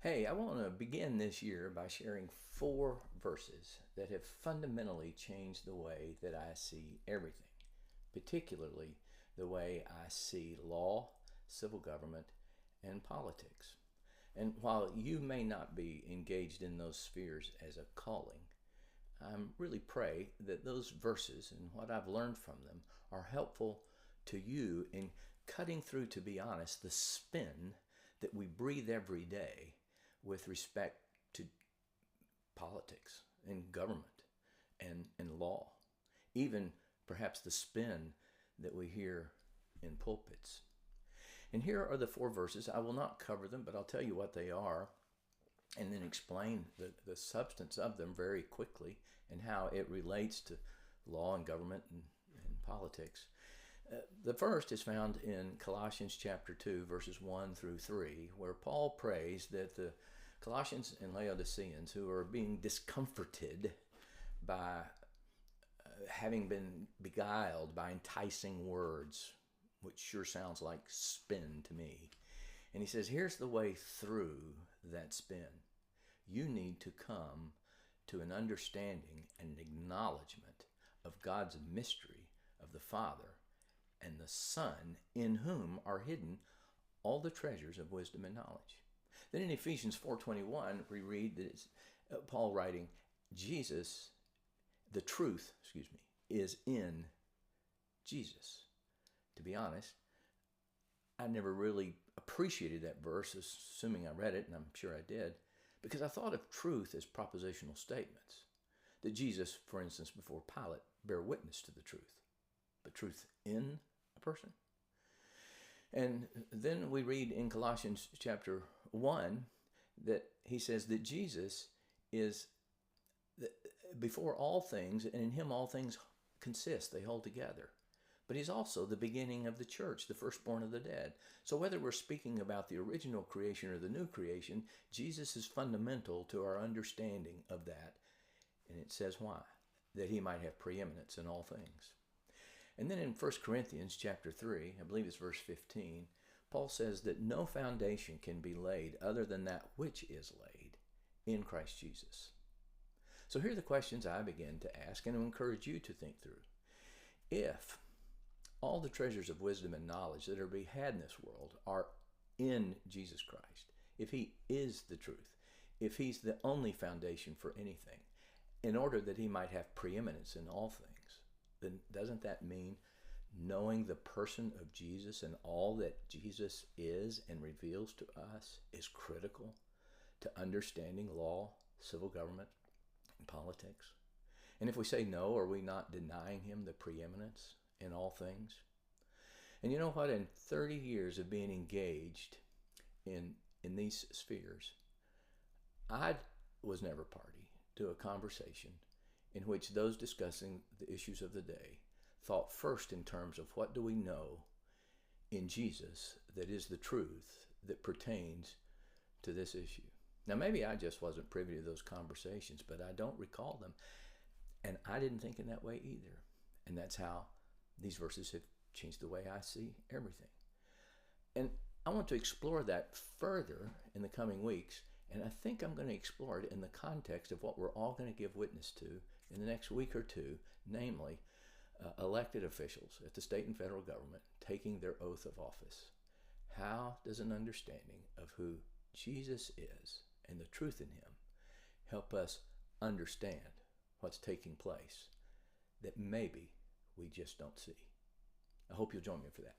Hey, I want to begin this year by sharing 4 verses that have fundamentally changed the way that I see everything, particularly the way I see law, civil government, and politics. And while you may not be engaged in those spheres as a calling, I really pray that those verses and what I've learned from them are helpful to you in cutting through, to be honest, the spin that we breathe every day with respect to politics and government and law, even perhaps the spin that we hear in pulpits. And here are the 4 verses. I will not cover them, but I'll tell you what they are and then explain the substance of them very quickly and how it relates to law and government and politics. The first is found in Colossians chapter 2, verses 1 through 3, where Paul prays that the Colossians and Laodiceans, who are being discomforted by having been beguiled by enticing words, which sure sounds like spin to me. And he says, here's the way through that spin. You need to come to an understanding and an acknowledgement of God's mystery of the Father and the Son, in whom are hidden all the treasures of wisdom and knowledge. Then in Ephesians 4:21, we read that it's Paul writing, the truth, is in Jesus. To be honest, I never really appreciated that verse, assuming I read it, and I'm sure I did, because I thought of truth as propositional statements. That Jesus, for instance, before Pilate, bear witness to the truth. But truth in a person? And then we read in Colossians chapter 1 that he says that Jesus is before all things, and in him all things consist, they hold together. But he's also the beginning of the church, the firstborn of the dead. So whether we're speaking about the original creation or the new creation, Jesus is fundamental to our understanding of that. And it says why? That he might have preeminence in all things. And then in 1 Corinthians chapter 3, I believe it's verse 15, Paul says that no foundation can be laid other than that which is laid in Christ Jesus. So here are the questions I begin to ask and to encourage you to think through. If all the treasures of wisdom and knowledge that are to be had in this world are in Jesus Christ, if he is the truth, if he's the only foundation for anything, in order that he might have preeminence in all things, then doesn't that mean knowing the person of Jesus and all that Jesus is and reveals to us is critical to understanding law, civil government, and politics? And if we say no, are we not denying him the preeminence in all things? And you know what? In 30 years of being engaged in these spheres, I was never party to a conversation in which those discussing the issues of the day thought first in terms of what do we know in Jesus that is the truth that pertains to this issue. Now, maybe I just wasn't privy to those conversations, but I don't recall them. And I didn't think in that way either. And that's how these verses have changed the way I see everything. And I want to explore that further in the coming weeks. And I think I'm going to explore it in the context of what we're all going to give witness to in the next week or two, namely elected officials at the state and federal government taking their oath of office. How does an understanding of who Jesus is and the truth in him help us understand what's taking place that maybe we just don't see? I hope you'll join me for that.